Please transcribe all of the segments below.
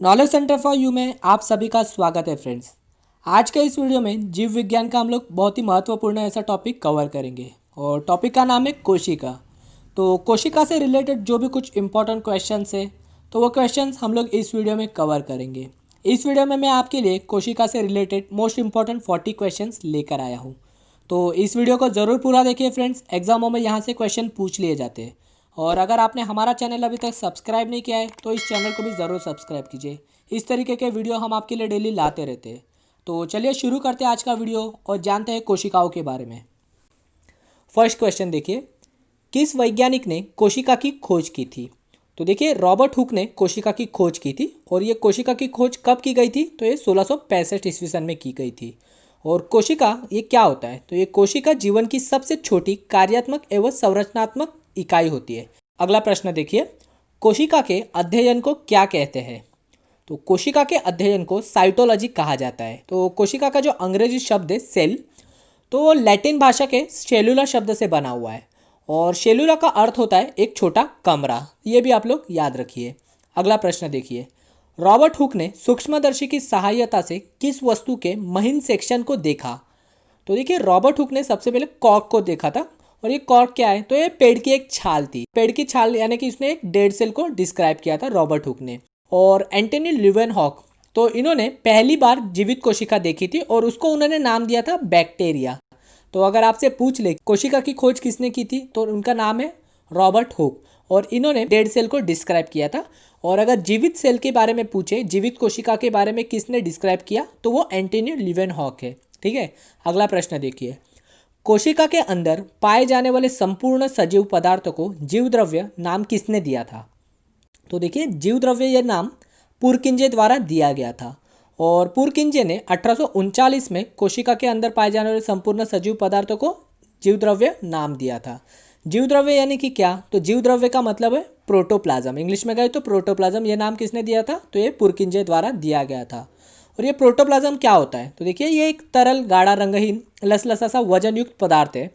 Knowledge centre for you में आप सभी का स्वागत है फ्रेंड्स। आज के इस वीडियो में जीव विज्ञान का हम लोग बहुत ही महत्वपूर्ण ऐसा टॉपिक कवर करेंगे और टॉपिक का नाम है कोशिका। तो कोशिका से रिलेटेड जो भी कुछ इंपॉर्टेंट क्वेश्चंस है तो वो क्वेश्चंस हम लोग इस वीडियो में कवर करेंगे। इस वीडियो में मैं आपके लिए कोशिका से रिलेटेड मोस्ट इंपॉर्टेंट 40 क्वेश्चंस लेकर आया हूँ। तो इस वीडियो को ज़रूर पूरा देखिए फ्रेंड्स, एग्जामों में यहाँ से क्वेश्चन पूछ लिए जाते हैं। और अगर आपने हमारा चैनल अभी तक सब्सक्राइब नहीं किया है तो इस चैनल को भी ज़रूर सब्सक्राइब कीजिए। इस तरीके के वीडियो हम आपके लिए डेली लाते रहते हैं। तो चलिए शुरू करते हैं आज का वीडियो और जानते हैं कोशिकाओं के बारे में। फर्स्ट क्वेश्चन देखिए, किस वैज्ञानिक ने कोशिका की खोज की थी? तो देखिए रॉबर्ट हुक ने कोशिका की खोज की थी और ये कोशिका की खोज कब की गई थी? तो ये 1665 ईस्वी सन में की गई थी। और कोशिका ये क्या होता है? तो ये कोशिका जीवन की सबसे छोटी कार्यात्मक एवं संरचनात्मक इकाई होती है। अगला प्रश्न देखिए, कोशिका के अध्ययन को क्या कहते हैं? तो कोशिका के अध्ययन को साइटोलॉजी कहा जाता है। तो कोशिका का जो अंग्रेजी शब्द है सेल, तो वो लैटिन भाषा के सेलुलर शब्द से बना हुआ है और सेलुलर का अर्थ होता है एक छोटा कमरा। ये भी आप लोग याद रखिए। अगला प्रश्न देखिए, रॉबर्ट हुक ने सूक्ष्मदर्शी की सहायता से किस वस्तु के महीन सेक्शन को देखा? तो देखिए रॉबर्ट हुक ने सबसे पहले कॉर्क को देखा था और ये कॉर्क क्या है? तो ये पेड़ की एक छाल थी। पेड़ की छाल यानी कि इसने एक डेड सेल को डिस्क्राइब किया था रॉबर्ट हुक ने। और एंटनी ल्यूवेनहॉक, तो इन्होंने पहली बार जीवित कोशिका देखी थी और उसको उन्होंने नाम दिया था बैक्टीरिया। तो अगर आपसे पूछ ले कोशिका की खोज किसने की थी तो उनका नाम है रॉबर्ट हुक और इन्होंने डेड सेल को डिस्क्राइब किया था। और अगर जीवित सेल के बारे में पूछे, जीवित कोशिका के बारे में किसने डिस्क्राइब किया, तो वो एंटनी ल्यूवेनहॉक है। ठीक है, अगला प्रश्न देखिए, कोशिका के अंदर पाए जाने वाले संपूर्ण सजीव पदार्थ को जीव द्रव्य नाम किसने दिया था? तो देखिए जीव द्रव्य यह नाम पुरकिंजे द्वारा दिया गया था और पुरकिंजे ने 1839 में कोशिका के अंदर पाए जाने वाले संपूर्ण सजीव पदार्थों को जीव द्रव्य नाम दिया था। जीव द्रव्य यानी कि क्या? तो जीव द्रव्य का मतलब है प्रोटोप्लाज्म। इंग्लिश में गए तो प्रोटोप्लाज्म, ये नाम किसने दिया था? तो ये पुरकिंजे द्वारा दिया गया था। और ये प्रोटोप्लाज्म क्या होता है? तो देखिए ये एक तरल गाढ़ा रंगहीन लसलसा सा वजन युक्त पदार्थ है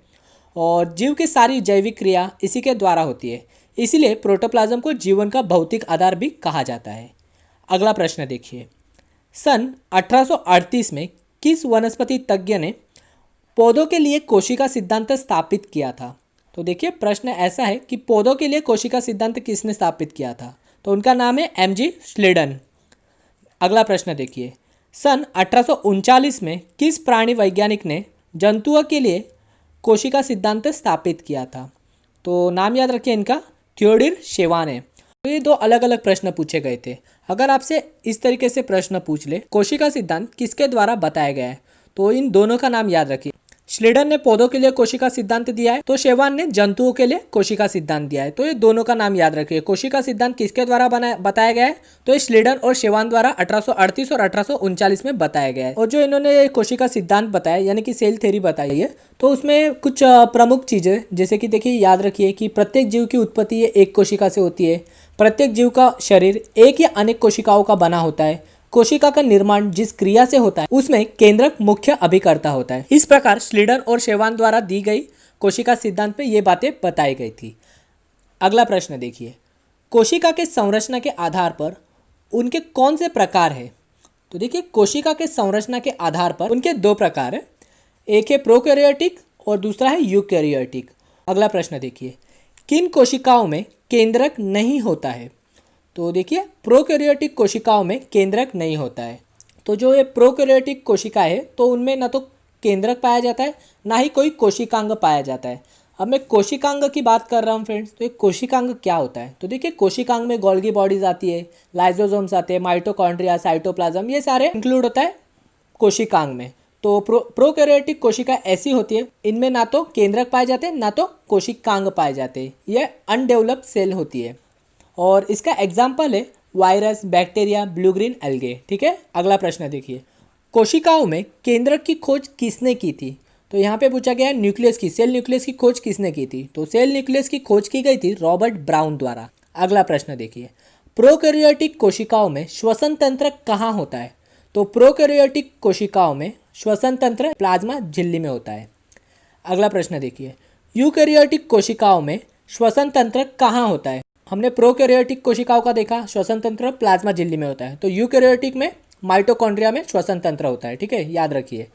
और जीव की सारी जैविक क्रिया इसी के द्वारा होती है। इसीलिए प्रोटोप्लाज्म को जीवन का भौतिक आधार भी कहा जाता है। अगला प्रश्न देखिए, सन 1838 में किस वनस्पति तज्ञ ने पौधों के लिए कोशिका सिद्धांत स्थापित किया था? तो देखिए प्रश्न ऐसा है कि पौधों के लिए कोशिका सिद्धांत किसने स्थापित किया था? तो उनका नाम है एमजी श्लेडन। अगला प्रश्न देखिए, सन 1839 में किस प्राणी वैज्ञानिक ने जंतुओं के लिए कोशिका सिद्धांत स्थापित किया था? तो नाम याद रखिए इनका, थियोडोर शेवान है। तो ये दो अलग अलग प्रश्न पूछे गए थे। अगर आपसे इस तरीके से प्रश्न पूछ ले कोशिका सिद्धांत किसके द्वारा बताया गया है, तो इन दोनों का नाम याद रखिए। श्लेडन ने पौधों के लिए कोशिका सिद्धांत दिया है तो शेवान ने जंतुओं के लिए कोशिका सिद्धांत दिया है। तो ये दोनों का नाम याद रखिए। कोशिका सिद्धांत किसके द्वारा बताया गया है? तो ये श्लेडन और शेवान द्वारा 1838 और 1839 में बताया गया है। और जो इन्होंने कोशिका सिद्धांत बताया यानी कि सेल थ्योरी बताई है, तो उसमें कुछ प्रमुख चीजें जैसे कि देखिए याद रखिए कि प्रत्येक जीव की उत्पत्ति एक कोशिका से होती है। प्रत्येक जीव का शरीर एक या अनेक कोशिकाओं का बना होता है। कोशिका का निर्माण जिस क्रिया से होता है उसमें केंद्रक मुख्य अभिकर्ता होता है। इस प्रकार श्लीडर और शेवान द्वारा दी गई कोशिका सिद्धांत में ये बातें बताई गई थी। अगला प्रश्न देखिए, कोशिका के संरचना के आधार पर उनके कौन से प्रकार है? तो देखिए कोशिका के संरचना के आधार पर उनके दो प्रकार है, एक है प्रोकैरियोटिक और दूसरा है यूकैरियोटिक। अगला प्रश्न देखिए, किन कोशिकाओं में केंद्रक नहीं होता है? तो देखिए प्रोकैरियोटिक कोशिकाओं में केंद्रक नहीं होता है। तो जो ये प्रोकैरियोटिक कोशिका है तो उनमें ना तो केंद्रक पाया जाता है ना ही कोई कोशिकांग पाया जाता है। अब मैं कोशिकांग की बात कर रहा हूँ फ्रेंड्स, तो एक कोशिकांग क्या होता है? तो देखिए कोशिकांग में गोल्गी बॉडीज आती है, लाइजोसोम्स आते हैं, माइटोकॉन्ड्रिया, साइटोप्लाज्म, ये सारे इंक्लूड होता है कोशिकांग में। तो प्रोकैरियोटिक कोशिका ऐसी होती है इनमें ना तो केंद्रक पाए जाते हैं ना तो कोशिकांग पाए जाते हैं। यह अनडेवलप्ड सेल होती है और इसका एग्जाम्पल है virus, bacteria, blue green algae. ठीक है, अगला प्रश्न देखिए, कोशिकाओं में केंद्रक की खोज किसने की थी? तो यहाँ पे पूछा गया है न्यूक्लियस की, सेल न्यूक्लियस की खोज किसने की थी? तो सेल न्यूक्लियस की खोज की गई थी रॉबर्ट ब्राउन द्वारा। अगला प्रश्न देखिए, प्रोकैरियोटिक कोशिकाओं में श्वसन तंत्र कहाँ होता है? तो प्रोकैरियोटिक कोशिकाओं में श्वसन तंत्र प्लाज्मा झिल्ली में होता है। अगला प्रश्न देखिए, यूकैरियोटिक कोशिकाओं में श्वसन तंत्र कहाँ होता है? हमने प्रोकैरियोटिक कोशिकाओं का देखा, श्वसन तंत्र प्लाज्मा झिल्ली में होता है। तो यूकैरियोटिक में माइटोकॉन्ड्रिया में श्वसन तंत्र होता है, ठीक है, याद रखिए।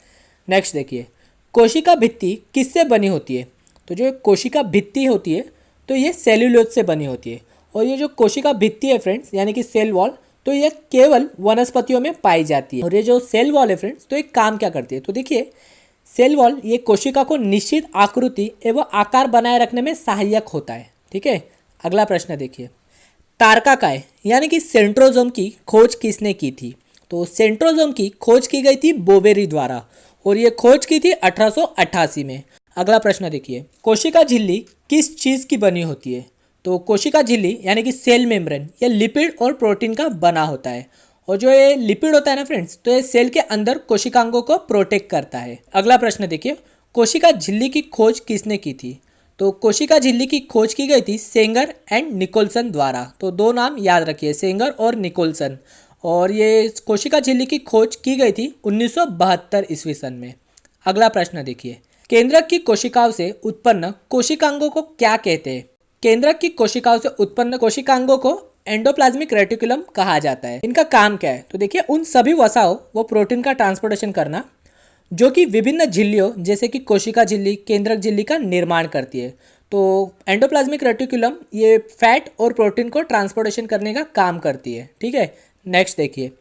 नेक्स्ट देखिए, कोशिका भित्ति किससे बनी होती है? तो जो कोशिका भित्ति होती है तो ये सेल्यूलोज से बनी होती है। और ये जो कोशिका भित्ति है फ्रेंड्स, यानी कि सेल वॉल, तो ये केवल वनस्पतियों में पाई जाती है। और ये जो सेल वॉल है फ्रेंड्स, तो एक काम क्या करती है? तो देखिए, सेल वॉल ये कोशिका को निश्चित आकृति एवं आकार बनाए रखने में सहायक होता है, ठीक है। अगला प्रश्न देखिए, तारकाकाय यानी कि सेंट्रोजोम की खोज किसने की थी? तो सेंट्रोजोम की खोज की गई थी बोवेरी द्वारा, और ये खोज की थी 1888 में। अगला प्रश्न देखिए, कोशिका झिल्ली किस चीज़ की बनी होती है? तो कोशिका झिल्ली यानी कि सेल मेम्ब्रेन ये लिपिड और प्रोटीन का बना होता है। और जो ये लिपिड होता है ना फ्रेंड्स, तो ये सेल के अंदर कोशिकांगों को प्रोटेक्ट करता है। अगला प्रश्न देखिए, कोशिका झिल्ली की खोज किसने की थी? तो कोशिका झिल्ली की खोज की गई थी सेंगर एंड निकोलसन द्वारा। तो दो नाम याद रखिए, सेंगर और निकोलसन। और ये कोशिका झिल्ली की खोज की गई थी 1972 ईस्वी सन में। अगला प्रश्न देखिए, केंद्रक की कोशिकाओं से उत्पन्न कोशिकांगों को क्या कहते हैं? केंद्रक की कोशिकाओं से उत्पन्न कोशिकांगों को एंडोप्लाज्मिक रेटिकुलम कहा जाता है। इनका काम क्या है? तो देखिए, उन सभी वसाओं व प्रोटीन का ट्रांसपोर्टेशन करना जो कि विभिन्न झिल्लियों जैसे कि कोशिका झिल्ली, केंद्रक झिल्ली का निर्माण करती है। तो एंडोप्लाज्मिक रेटिकुलम ये फैट और प्रोटीन को ट्रांसपोर्टेशन करने का काम करती है, ठीक है। नेक्स्ट देखिए,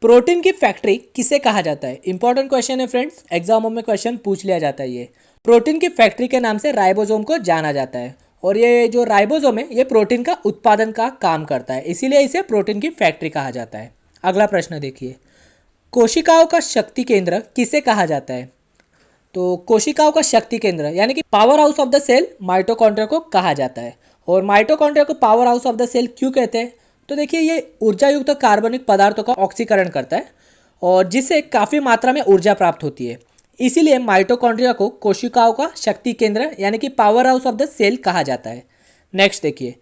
प्रोटीन की फैक्ट्री किसे कहा जाता है? इंपॉर्टेंट क्वेश्चन है फ्रेंड्स, एग्जामों में क्वेश्चन पूछ लिया जाता है। ये प्रोटीन की फैक्ट्री के नाम से राइबोसोम को जाना जाता है। और ये जो राइबोसोम है ये प्रोटीन का उत्पादन का काम करता है, इसीलिए इसे प्रोटीन की फैक्ट्री कहा जाता है। अगला प्रश्न देखिए, कोशिकाओं का शक्ति केंद्र किसे कहा जाता है? तो कोशिकाओं का शक्ति केंद्र यानी कि power house of the cell mitochondria को कहा जाता है। और माइटोकॉन्ड्रिया को power house of the cell क्यों कहते हैं? तो देखिए, ये ऊर्जा युक्त कार्बनिक पदार्थों का ऑक्सीकरण करता है और जिससे काफ़ी मात्रा में ऊर्जा प्राप्त होती है। इसीलिए माइटोकॉन्ड्रिया को कोशिकाओं का शक्ति केंद्र यानी कि power house of the cell कहा जाता है। नेक्स्ट देखिए,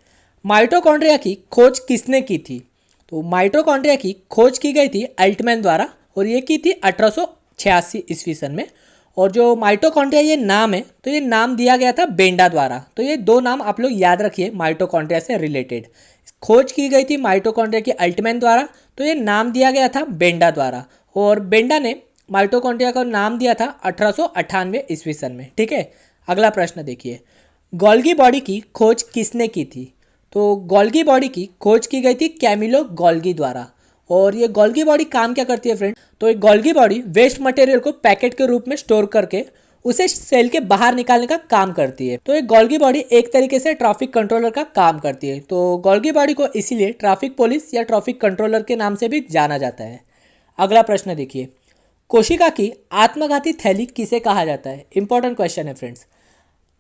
माइटोकॉन्ड्रिया की खोज किसने की थी? तो माइटोकॉन्ड्रिया की खोज की गई थी अल्टमैन द्वारा, और ये की थी 1886 ईस्वी सन में। और जो माइटोकॉन्ड्रिया ये नाम है, तो ये नाम दिया गया था बेंडा द्वारा। तो ये दो नाम आप लोग याद रखिए माइटोकॉन्ड्रिया से रिलेटेड। खोज की गई थी माइटोकॉन्ड्रिया की अल्टमैन द्वारा, तो ये नाम दिया गया था बेंडा द्वारा। और बेंडा ने माइटोकॉन्ड्रिया का नाम दिया था 1898 ईस्वी सन में, ठीक है। अगला प्रश्न देखिए, गोल्गी बॉडी की खोज किसने की थी? तो गोल्गी बॉडी की खोज की गई थी कैमिलो गोल्गी द्वारा। और ये गोल्गी बॉडी काम क्या करती है फ्रेंड? तो एक गोल्गी बॉडी वेस्ट मटेरियल को पैकेट के रूप में स्टोर करके उसे सेल के बाहर निकालने का काम करती है। तो एक गोल्गी बॉडी एक तरीके से ट्रैफिक कंट्रोलर का काम करती है। तो गोल्गी बॉडी को इसीलिए ट्रैफिक पुलिस या ट्रैफिक कंट्रोलर के नाम से भी जाना जाता है। अगला प्रश्न देखिए, कोशिका की आत्मघाती थैली किसे कहा जाता है? इंपॉर्टेंट क्वेश्चन है फ्रेंड्स।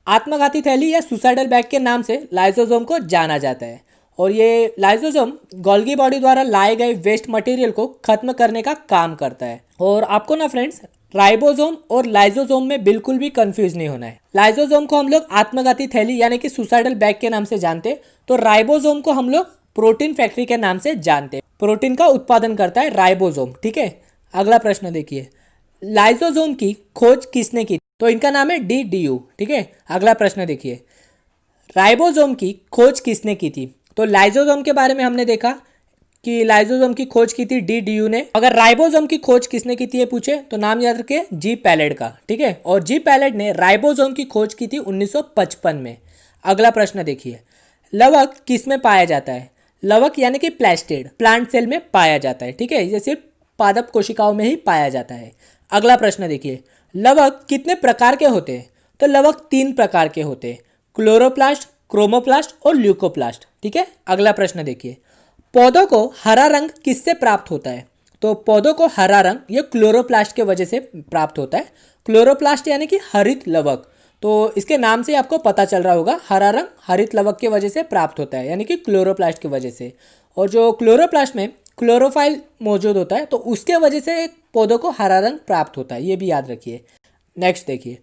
आत्मघाती थैली या सुसाइडल बैग के नाम से लाइसोसोम को जाना जाता है। और ये लाइसोसोम गोल्गी बॉडी द्वारा लाए गए वेस्ट मटेरियल को खत्म करने का काम करता है। और आपको ना फ्रेंड्स, राइबोसोम और लाइसोसोम में बिल्कुल भी कंफ्यूज नहीं होना है। लाइसोसोम को हम लोग आत्मघाती थैली यानी कि सुसाइडल बैग के नाम से जानते हैं, तो राइबोसोम को हम लोग प्रोटीन फैक्ट्री के नाम से जानते हैं। प्रोटीन का उत्पादन करता है राइबोसोम, ठीक है। अगला प्रश्न देखिए, लाइसोसोम की खोज किसने की? तो इनका नाम है DDU, ठीक है। अगला प्रश्न देखिए, राइबोसोम की खोज किसने की थी? तो लाइसोसोम के बारे में हमने देखा कि लाइसोसोम की खोज की थी DDU ने। अगर राइबोसोम की खोज किसने की थी ये पूछे तो नाम याद रखिए G. पैलेड का, ठीक है। और G. पैलेड ने राइबोसोम की खोज की थी 1955 में। अगला प्रश्न देखिए, लवक किस में पाया जाता है? लवक यानी कि प्लास्टिड प्लांट सेल में पाया जाता है, ठीक है। ये सिर्फ पादप कोशिकाओं में ही पाया जाता है। अगला प्रश्न देखिए, लवक कितने प्रकार के होते हैं? तो लवक 3 प्रकार के होते हैं, क्लोरोप्लास्ट, क्रोमोप्लास्ट और ल्यूकोप्लास्ट, ठीक है। अगला प्रश्न देखिए, पौधों को हरा रंग किससे प्राप्त होता है? तो पौधों को हरा रंग ये क्लोरोप्लास्ट के वजह से प्राप्त होता है। क्लोरोप्लास्ट यानी कि हरित लवक। तो इसके नाम से आपको पता चल रहा होगा, हरा रंग हरित लवक की वजह से प्राप्त होता है, यानी कि क्लोरोप्लास्ट की वजह से। और जो क्लोरोप्लास्ट में क्लोरोफाइल मौजूद होता है, तो उसके वजह से पौधों को हरा रंग प्राप्त होता है, ये भी याद रखिए। नेक्स्ट देखिए,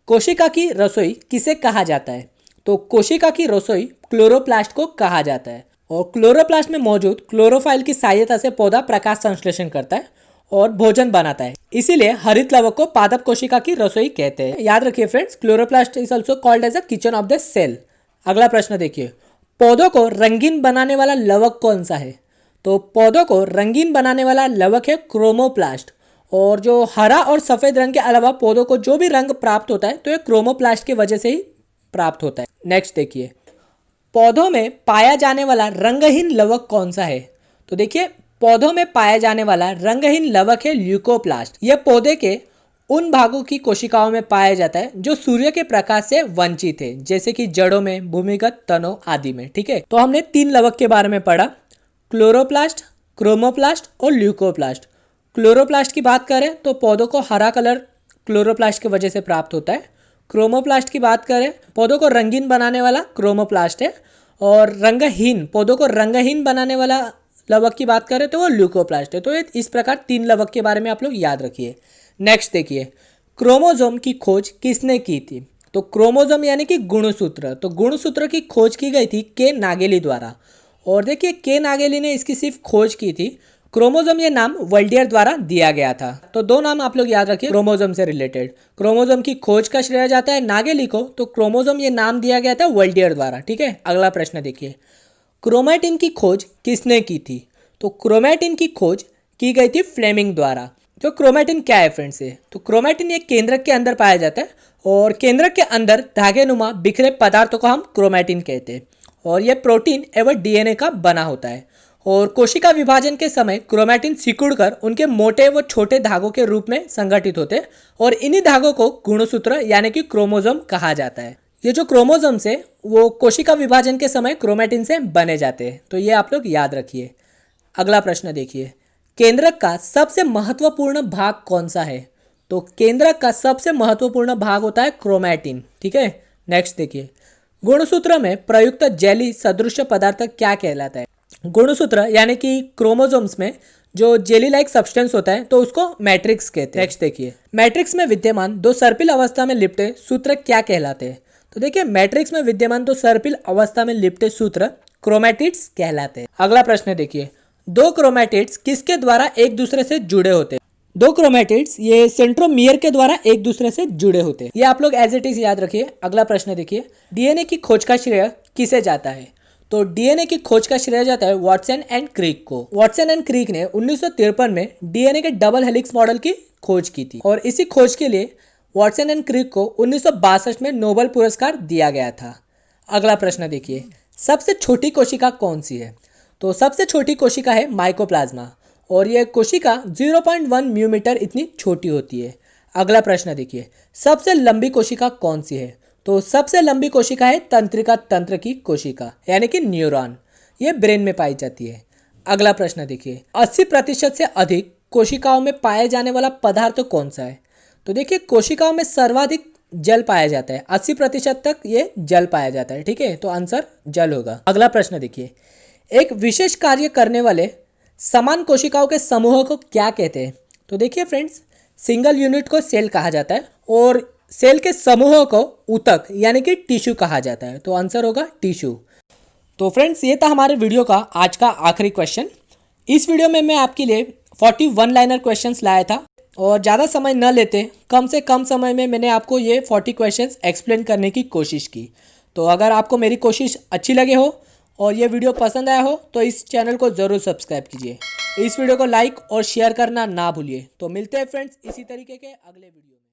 कोशिका की रसोई किसे कहा जाता है? तो कोशिका की रसोई क्लोरोप्लास्ट को कहा जाता है। और क्लोरोप्लास्ट में मौजूद क्लोरोफाइल की सहायता से पौधा प्रकाश संश्लेषण करता है और भोजन बनाता है, इसीलिए हरित लवक को पादप कोशिका की रसोई कहते हैं। याद रखिए friends, chloroplast is also called as a kitchen of the cell. अगला प्रश्न देखिए, पौधों को रंगीन बनाने वाला लवक कौन सा है? तो पौधों को रंगीन बनाने वाला लवक है क्रोमोप्लास्ट। और जो हरा और सफ़ेद रंग के अलावा पौधों को जो भी रंग प्राप्त होता है तो ये क्रोमोप्लास्ट की वजह से ही प्राप्त होता है। नेक्स्ट देखिए, पौधों में पाया जाने वाला रंगहीन लवक कौन सा है? तो देखिए, पौधों में पाया जाने वाला रंगहीन लवक है ल्यूकोप्लास्ट। यह पौधे के उन भागों की कोशिकाओं में पाया जाता है जो सूर्य के प्रकाश से वंचित है, जैसे कि जड़ों में, भूमिगत तनों आदि में। ठीक है, तो हमने 3 लवक के बारे में पढ़ा, क्लोरोप्लास्ट, क्रोमोप्लास्ट और ल्यूकोप्लास्ट। क्लोरोप्लास्ट की बात करें तो पौधों को हरा कलर क्लोरोप्लास्ट की वजह से प्राप्त होता है। क्रोमोप्लास्ट की बात करें, पौधों को रंगीन बनाने वाला क्रोमोप्लास्ट है। और रंगहीन, पौधों को रंगहीन बनाने वाला लवक की बात करें तो वो ल्यूकोप्लास्ट है। तो इस प्रकार 3 लवक के बारे में आप लोग याद रखिए। नेक्स्ट देखिए, क्रोमोसोम की खोज किसने की थी? तो क्रोमोसोम यानी कि गुणसूत्र, तो गुणसूत्र की खोज की गई थी के नागेली द्वारा। और देखिए, के नागेली ने इसकी सिर्फ खोज की थी। क्रोमोसोम ये नाम वल्डियर द्वारा दिया गया था। तो 2 नाम आप लोग याद रखिए क्रोमोसोम से रिलेटेड। क्रोमोसोम की खोज का श्रेय जाता है नागेली को, तो क्रोमोसोम ये नाम दिया गया था वल्डियर द्वारा। ठीक है, अगला प्रश्न देखिए, क्रोमैटिन की खोज किसने की थी? तो क्रोमैटिन की खोज की गई थी फ्लेमिंग द्वारा। तो क्रोमैटिन क्या है फ्रेंड्स? तो क्रोमैटिन एक केंद्रक के अंदर पाया जाता है और केंद्रक के अंदर धागेनुमा बिखरे पदार्थों को हम क्रोमैटिन कहते हैं। और यह प्रोटीन एवं डीएनए का बना होता है। और कोशिका विभाजन के समय क्रोमैटिन सिकुड़कर उनके मोटे व छोटे धागों के रूप में संगठित होते हैं और इन्हीं धागों को गुणसूत्र यानी कि क्रोमोसोम कहा जाता है। ये जो क्रोमोसोम्स है वो कोशिका विभाजन के समय क्रोमैटिन से बने जाते हैं। तो ये आप लोग याद रखिए। अगला प्रश्न देखिए, केंद्रक का सबसे महत्वपूर्ण भाग कौन सा है? तो केंद्रक का सबसे महत्वपूर्ण भाग होता है क्रोमैटिन। ठीक है, नेक्स्ट देखिए, गुणसूत्र में प्रयुक्त जेली सदृश पदार्थ क्या कहलाता है? गुणसूत्र यानी कि क्रोमोसोम्स में जो जेली लाइक सब्सटेंस होता है तो उसको मैट्रिक्स कहते हैं। नेक्स्ट देखिए, मैट्रिक्स में विद्यमान 2 सर्पिल अवस्था में लिपटे सूत्र क्या कहलाते हैं? तो देखिए, मैट्रिक्स में विद्यमान 2 सर्पिल अवस्था में लिपटे सूत्र क्रोमैटिड्स कहलाते हैं। अगला प्रश्न देखिए, 2 क्रोमैटिड्स किसके द्वारा एक दूसरे से जुड़े होते हैं? 2 क्रोमैटिड्स ये सेंट्रोमियर के द्वारा एक दूसरे से जुड़े होते हैं। ये आप लोग एज इट इज याद रखिए। अगला प्रश्न देखिए, डीएनए की खोज का श्रेय किसे जाता है? तो डीएनए की खोज का श्रेय जाता है वाटसन एंड क्रिक को। वाटसन एंड क्रिक ने 1953 में डीएनए के डबल हेलिक्स मॉडल की खोज की थी और इसी खोज के लिए वाटसन एंड क्रिक को 1962 में नोबेल पुरस्कार दिया गया था। अगला प्रश्न देखिए, सबसे छोटी कोशिका कौन सी है? तो सबसे छोटी कोशिका है माइकोप्लाज्मा और यह कोशिका 0.1 म्यूमीटर इतनी छोटी होती है। अगला प्रश्न देखिए, सबसे लंबी कोशिका कौन सी है? तो सबसे लंबी कोशिका है तंत्रिका तंत्र की कोशिका यानी कि न्यूरॉन। ये ब्रेन में पाई जाती है। अगला प्रश्न देखिए, 80% से अधिक कोशिकाओं में पाए जाने वाला पदार्थ कौन सा है? तो देखिए, कोशिकाओं में सर्वाधिक जल पाया जाता है। 80% तक ये जल पाया जाता है। ठीक है, तो आंसर जल होगा। अगला प्रश्न देखिए, एक विशेष कार्य करने वाले समान कोशिकाओं के समूह को क्या कहते हैं? तो देखिए फ्रेंड्स, सिंगल यूनिट को सेल कहा जाता है और सेल के समूह को ऊतक यानी कि टिश्यू कहा जाता है। तो आंसर होगा टिश्यू। तो फ्रेंड्स, ये था हमारे वीडियो का आज का आखिरी क्वेश्चन। इस वीडियो में मैं आपके लिए 41 लाइनर क्वेश्चंस लाया था और ज़्यादा समय न लेते कम से कम समय में मैंने आपको ये 40 क्वेश्चंस एक्सप्लेन करने की कोशिश की। तो अगर आपको मेरी कोशिश अच्छी लगे हो और ये वीडियो पसंद आया हो तो इस चैनल को ज़रूर सब्सक्राइब कीजिए। इस वीडियो को लाइक और शेयर करना ना भूलिए। तो मिलते हैं फ्रेंड्स इसी तरीके के अगले वीडियो में।